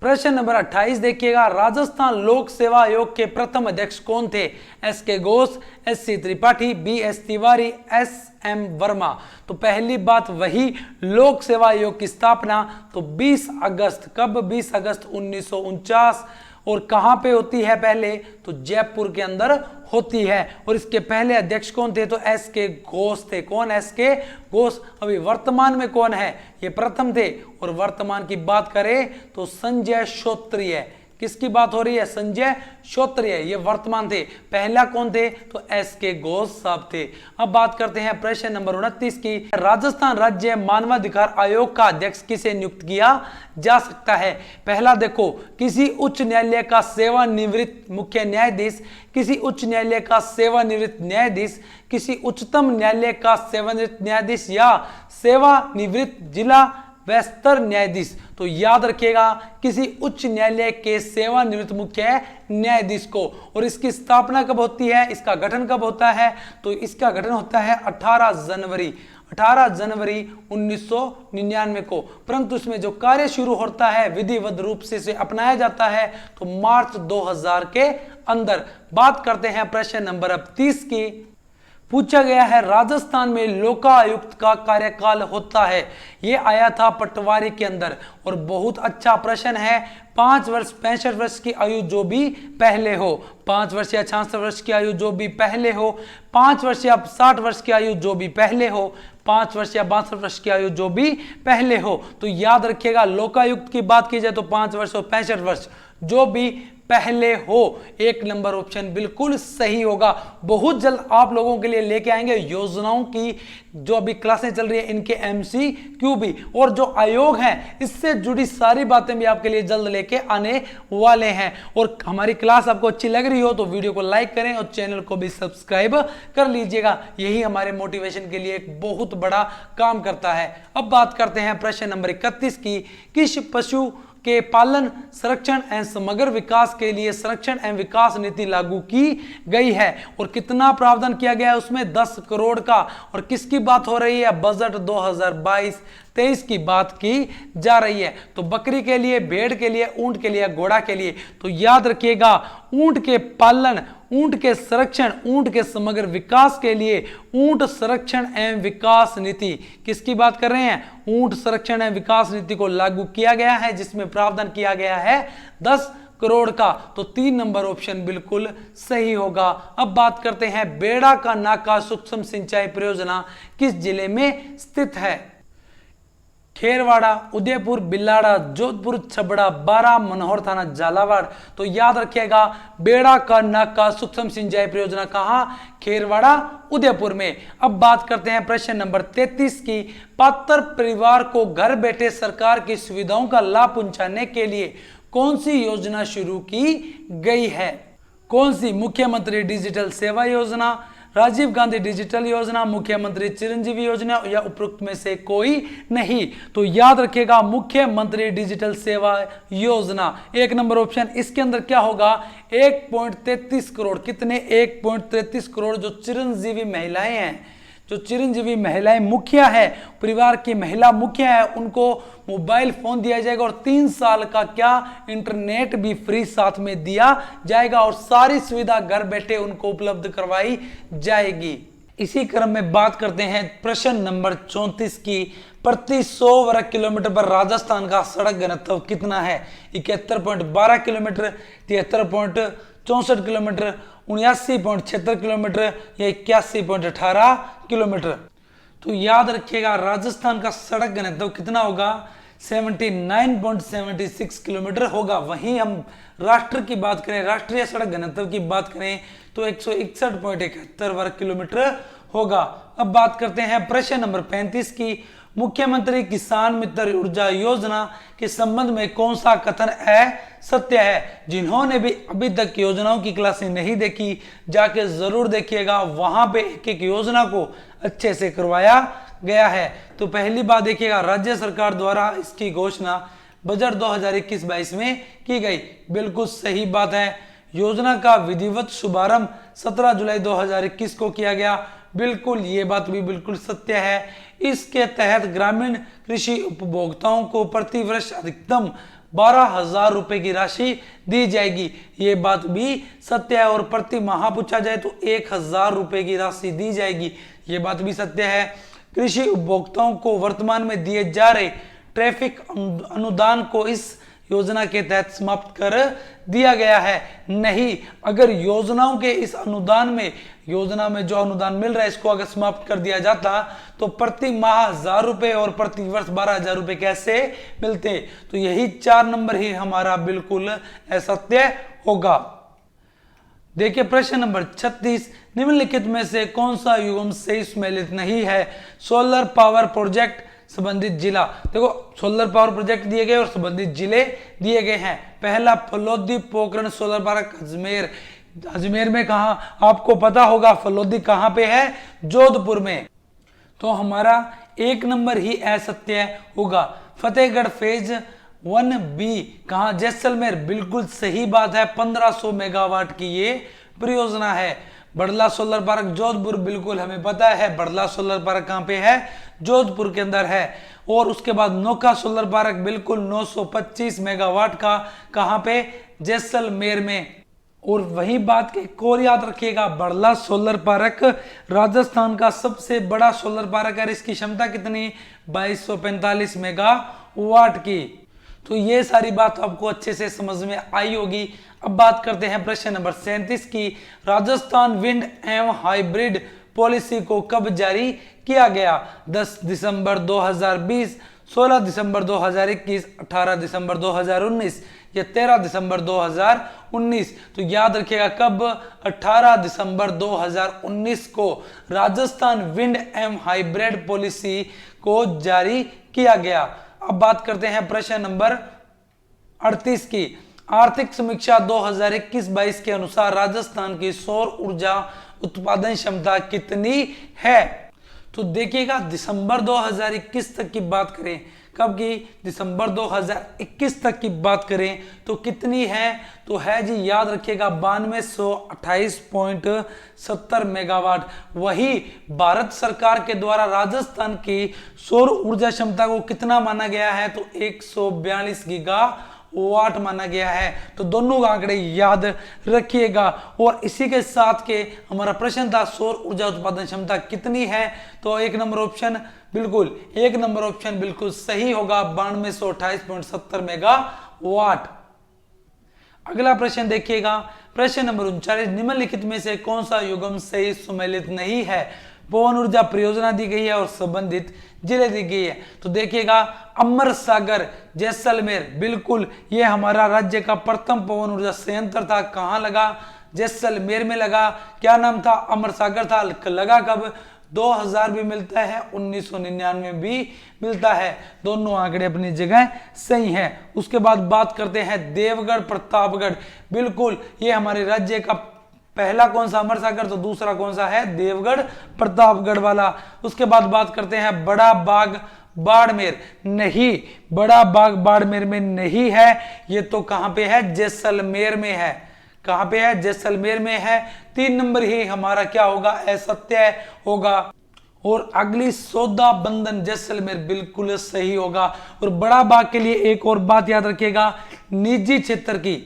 प्रश्न नंबर 28 देखिएगा, राजस्थान लोक सेवा आयोग के प्रथम अध्यक्ष कौन थे? S K Ghosh, S C Tripathi, B S Tiwari, S M Verma. तो पहली बात वही लोक सेवा आयोग की स्थापना तो 20 अगस्त, कब? 20 अगस्त 1949। और कहां पे होती है पहले? तो जयपुर के अंदर होती है। और इसके पहले अध्यक्ष कौन थे? तो एस के घोष थे। कौन? S K Ghosh. अभी वर्तमान में कौन है? ये प्रथम थे। और वर्तमान की बात करें तो संजय श्रोत्रिय। किसकी बात हो रही है? संजय श्रोत्रिय, ये वर्तमान थे। पहला कौन थे? तो एस के घोष साहब थे। अब बात करते हैं प्रश्न नंबर 29 की, राजस्थान राज्य मानवाधिकार आयोग का अध्यक्ष किसे नियुक्त किया जा सकता है? पहला देखो, किसी उच्च न्यायालय का सेवानिवृत्त मुख्य न्यायाधीश, किसी उच्च न्यायालय का सेवानिवृत्त न्यायाधीश, किसी उच्चतम न्यायालय का सेवानिवृत्त न्यायाधीश या सेवानिवृत्त जिला बेहतर न्यायाधीश। तो याद रखिएगा किसी उच्च न्यायालय के सेवानिवृत्त मुख्य न्यायाधीश को। और इसकी स्थापना कब होती है? इसका गठन कब होता है? तो इसका गठन होता है 18 जनवरी 1999 को। परंतु इसमें जो कार्य शुरू होता है विधिवत रूप से इसे अपनाया जाता है तो मार्च 2000 के अंदर। बात करते हैं प्रश्न नंबर 30 की। पूछा गया है राजस्थान में लोकायुक्त का कार्यकाल होता है, ये आया था पटवारी के अंदर। और बहुत अच्छा प्रश्न है। 5 वर्ष 65 वर्ष की आयु जो भी पहले हो, 5 वर्ष या 66 वर्ष की आयु जो भी पहले हो, 5 वर्ष या 60 वर्ष की आयु जो भी पहले हो, 5 वर्ष या 62 वर्ष की आयु जो भी पहले हो। तो याद रखिएगा लोकायुक्त की बात की जाए तो 5 वर्ष और 65 वर्ष जो भी पहले हो। 1 नंबर ऑप्शन बिल्कुल सही होगा। बहुत जल्द आप लोगों के लिए लेके आएंगे योजनाओं की जो अभी क्लासें चल रही है इनके MCQ भी, और जो आयोग है इससे जुड़ी सारी बातें भी आपके लिए जल्द लेके आने वाले हैं। और हमारी क्लास आपको अच्छी लग रही हो तो वीडियो को लाइक करें और चैनल को भी सब्सक्राइब कर लीजिएगा। यही हमारे मोटिवेशन के लिए एक बहुत बड़ा काम करता है। अब बात करते हैं प्रश्न नंबर 31 की, किस पशु के पालन संरक्षण एवं समग्र विकास के लिए संरक्षण एवं विकास नीति लागू की गई है और कितना प्रावधान किया गया है उसमें? 10 करोड़ का। और किसकी बात हो रही है? बजट 2022-23 की बात की जा रही है। तो बकरी के लिए, भेड़ के लिए, ऊंट के लिए, घोड़ा के लिए। तो याद रखिएगा ऊंट के पालन, ऊंट के संरक्षण, ऊंट के समग्र विकास के लिए ऊंट संरक्षण एवं विकास नीति, किसकी बात कर रहे हैं? ऊंट संरक्षण एवं विकास नीति को लागू किया गया है जिसमें प्रावधान किया गया है 10 करोड़ का। तो 3 नंबर ऑप्शन बिल्कुल सही होगा। अब बात करते हैं बेड़ा का नाका सूक्ष्म सिंचाई परियोजना किस जिले में स्थित है? खेरवाड़ा, उदयपुर, बिलाड़ा, जोधपुर, छबड़ा, बारा, मनोहर थाना, झालावाड़। तो याद रखिएगा बेड़ा का नाका सूक्ष्म सिंचाई परियोजना कहां? खेरवाड़ा, उदयपुर में। अब बात करते हैं प्रश्न नंबर 33 की, पात्र परिवार को घर बैठे सरकार की सुविधाओं का लाभ पहुंचाने के लिए कौन सी योजना शुरू की गई है? कौन सी? मुख्यमंत्री डिजिटल सेवा योजना, राजीव गांधी डिजिटल योजना, मुख्यमंत्री चिरंजीवी योजना या उपरोक्त में से कोई नहीं। तो याद रखिएगा मुख्यमंत्री डिजिटल सेवा योजना 1 नंबर ऑप्शन। इसके अंदर क्या होगा? 1.33 करोड़, कितने? 1.33 करोड़ जो चिरंजीवी महिलाएं हैं, जो चिरंजीवी महिलाएं मुखिया है, परिवार की महिला मुखिया है, उनको मोबाइल फोन दिया जाएगा और 3 साल का क्या इंटरनेट भी फ्री साथ में दिया जाएगा और सारी सुविधा घर बैठे उनको उपलब्ध करवाई जाएगी। इसी क्रम में बात करते हैं प्रश्न नंबर 34 की, प्रति 100 वर्ग किलोमीटर पर राजस्थान का सड़क घनत्व कितना है? 71.12 किलोमीटर, 73.64 किलोमीटर, 79.76 किलोमीटर या 81.18 किलोमीटर। तो याद रखिएगा राजस्थान का सड़क घनत्व कितना होगा? 79.76 किलोमीटर होगा। वहीं हम राष्ट्र की बात करें, राष्ट्रीय सड़क घनत्व की बात करें तो 161.71 वर्ग किलोमीटर होगा। अब बात करते हैं प्रश्न नंबर 35 की। मुख्यमंत्री किसान मित्र ऊर्जा योजना के संबंध में कौन सा कथन सत्य है? जिन्होंने भी अभी तक योजनाओं की क्लासें नहीं देखी, जाके जरूर देखिएगा, वहां पे एक एक योजना को अच्छे से करवाया गया है। तो पहली बात देखिएगा, राज्य सरकार द्वारा इसकी घोषणा बजट 2021-22 में की गई, बिल्कुल सही बात है। योजना का विधिवत शुभारंभ 17 जुलाई 2021 को किया गया, बिल्कुल ये बात भी बिल्कुल सत्य है। इसके तहत ग्रामीण कृषि उपभोक्ताओं को प्रति वर्ष अधिकतम 12,000 रुपए की राशि दी जाएगी, ये बात भी सत्य है। और प्रति माह पूछा जाए तो 1,000 रुपए की राशि दी जाएगी, ये बात भी सत्य है। कृषि उपभोक्ताओं को वर्तमान में दिए जा रहे ट्रैफिक अनुदान को इस योजना के तहत समाप्त कर दिया गया है। नहीं, अगर योजनाओं के इस अनुदान में, योजना में जो अनुदान मिल रहा है, इसको अगर समाप्त कर दिया जाता तो प्रति माह 1,000 रुपए और प्रति वर्ष 12,000 रुपए कैसे मिलते? तो यही 4 नंबर ही हमारा बिल्कुल असत्य होगा। देखिए प्रश्न नंबर 36, निम्नलिखित में से कौन सा युग्म सही सम्मिलित नहीं है? सोलर पावर प्रोजेक्ट, संबंधित जिला। देखो सोलर पावर प्रोजेक्ट दिए गए और संबंधित जिले दिए गए हैं। पहला फलोदी पोखरण सोलर पार्क अजमेर। अजमेर में कहा, आपको पता होगा फलोदी कहां पे है? जोधपुर में। तो हमारा 1 नंबर ही असत्य होगा। फतेहगढ़ फेज 1B कहा? जैसलमेर, बिल्कुल सही बात है। 1500 मेगावाट की ये परियोजना है। बड़ला सोलर पार्क जोधपुर, बिल्कुल हमें पता है बड़ला सोलर पार्क कहां पे है? जोधपुर के अंदर है। और उसके बाद नोका सोलर पार्क, बिल्कुल 925 मेगावाट का, कहां पे? जैसलमेर में। और वही बात के एक और याद रखिएगा, बड़ला सोलर पार्क राजस्थान का सबसे बड़ा सोलर पार्क है। इसकी क्षमता कितनी? 2245 मेगावाट की। तो ये सारी बात आपको अच्छे से समझ में आई होगी। अब बात करते हैं प्रश्न नंबर 37 की। राजस्थान विंड एवं हाइब्रिड पॉलिसी को कब जारी किया गया? 10 दिसंबर 2020, 16 दिसंबर 2021, 18 दिसंबर 2019 या 13 दिसंबर 2019। तो याद रखिएगा कब? 18 दिसंबर 2019 को राजस्थान विंड एवं हाइब्रिड पॉलिसी को जारी किया गया। अब बात करते हैं प्रश्न नंबर 38 की। आर्थिक समीक्षा 2021-22 के अनुसार राजस्थान की सौर ऊर्जा उत्पादन क्षमता कितनी है? तो देखिएगा दिसंबर 2021 तक की बात करें, कब की? दिसंबर 2021 तक की बात करें तो कितनी है? तो है जी, याद रखिएगा 9228.70 मेगावाट। वही भारत सरकार के द्वारा राजस्थान की सौर ऊर्जा क्षमता को कितना माना गया है? तो 142 गीगावाट माना गया है। तो दोनों आंकड़े याद रखिएगा। और इसी के साथ के हमारा प्रश्न था सौर ऊर्जा उत्पादन क्षमता कितनी है? तो 1 नंबर ऑप्शन बिल्कुल, 1 नंबर ऑप्शन बिल्कुल सही होगा, 9228.70 मेगावाट। अगला प्रश्न देखिएगा, प्रश्न नंबर 39, निम्नलिखित में से कौन सा युग्म सही सम्मिलित नहीं है? पवन ऊर्जा परियोजना दी गई है और संबंधित जिले दी गई है। तो देखिएगा अमर सागर जैसलमेर, बिल्कुल ये हमारा राज्य का प्रथम पवन ऊर्जा संयंत्र था। कहाँ लगा? जैसलमेर में लगा। क्या नाम था? अमर सागर था। लगा कब? 2000 भी मिलता है, 1999 भी मिलता है। दोनों आंकड़े अपनी जगह सही हैं। उसके बाद बात करते हैं देवगढ़ प्रतापगढ़, बिल्कुल ये हमारे राज्य का पहला कौन सा? अमर सागर। तो दूसरा कौन सा है? देवगढ़ प्रतापगढ़ वाला। उसके बाद बात करते हैं बड़ा बाग बाड़मेर, नहीं, बड़ा बाग बाड़मेर में नहीं है। ये तो कहां पे है? जैसलमेर में है। कहां पे है? जैसलमेर में है। 3 नंबर ही हमारा क्या होगा? असत्य होगा। और अगली सौदा बंधन जैसलमेर, बिल्कुल सही होगा। और बड़ा बाग के लिए एक और बात याद रखिएगा, निजी क्षेत्र की,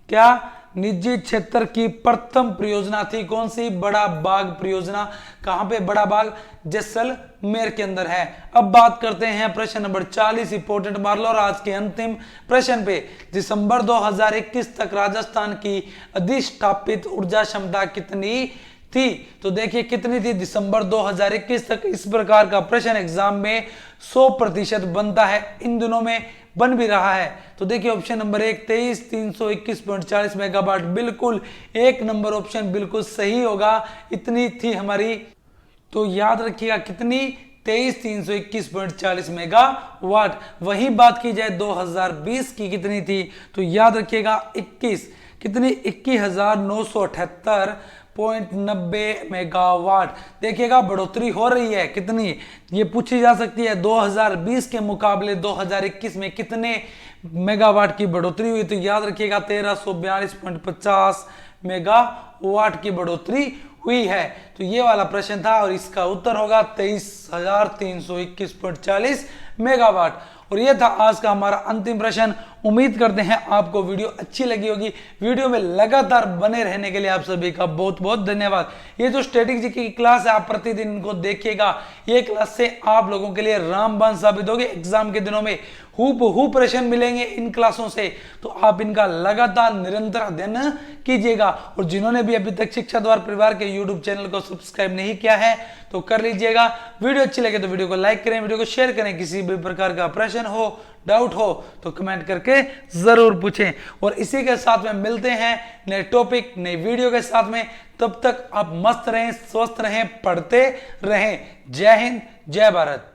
क्या? निजी क्षेत्र की प्रथम परियोजना थी कौन सी? बड़ा बाग परियोजना। कहां पे? बड़ा बाग जैसलमेर के अंदर है। अब बात करते हैं प्रश्न नंबर 40, इंपोर्टेंट मार लो। और आज के अंतिम प्रश्न पे, दिसंबर 2021 तक राजस्थान की अधिष्ठापित ऊर्जा क्षमता कितनी थी। तो देखिए कितनी थी, दिसंबर 2021 तक इस प्रकार का प्रश्न एग्जाम में 100% बनता है, इन दिनों में बन भी रहा है। तो देखिए ऑप्शन नंबर 1 23,321.40 मेगावाट, बिल्कुल 1 नंबर ऑप्शन बिल्कुल सही होगा, इतनी थी हमारी। तो याद रखिएगा कितनी, 23,321.40 मेगावाट। वही बात की जाए 2020 की कितनी थी, तो याद रखिएगा 21, कितनी, 21,978.90 मेगावाट। देखिएगा बढ़ोतरी हो रही है कितनी, ये पूछी जा सकती है 2020 के मुकाबले 2021 में कितने मेगावाट की बढ़ोतरी हुई। तो याद रखिएगा 1342.50 मेगावाट की बढ़ोतरी हुई है। तो ये वाला प्रश्न था और इसका उत्तर होगा 23,321.40 मेगावाट। और ये था आज का हमारा अंतिम प्रश्न। उम्मीद करते हैं आपको वीडियो अच्छी लगी होगी। वीडियो में लगातार बने रहने के लिए आप सभी का बहुत बहुत धन्यवाद। ये जो स्टैटिक जीके की क्लास है आप प्रतिदिन इनको देखिएगा, ये क्लास से आप लोगों के लिए रामबाण साबित होगी। एग्जाम के दिनों में हूबहू प्रश्न मिलेंगे इन क्लासों से, तो आप इनका लगातार निरंतर अध्ययन कीजिएगा। और जिन्होंने भी अभी तक शिक्षा द्वार परिवार के यूट्यूब चैनल को सब्सक्राइब नहीं किया है तो कर लीजिएगा। वीडियो अच्छी लगे तो वीडियो को लाइक करें, वीडियो को शेयर करें। किसी भी प्रकार का प्रश्न हो, डाउट हो तो कमेंट करके जरूर पूछें। और इसी के साथ में मिलते हैं नए टॉपिक नई वीडियो के साथ में। तब तक आप मस्त रहें, स्वस्थ रहें, पढ़ते रहें। जय हिंद, जय भारत।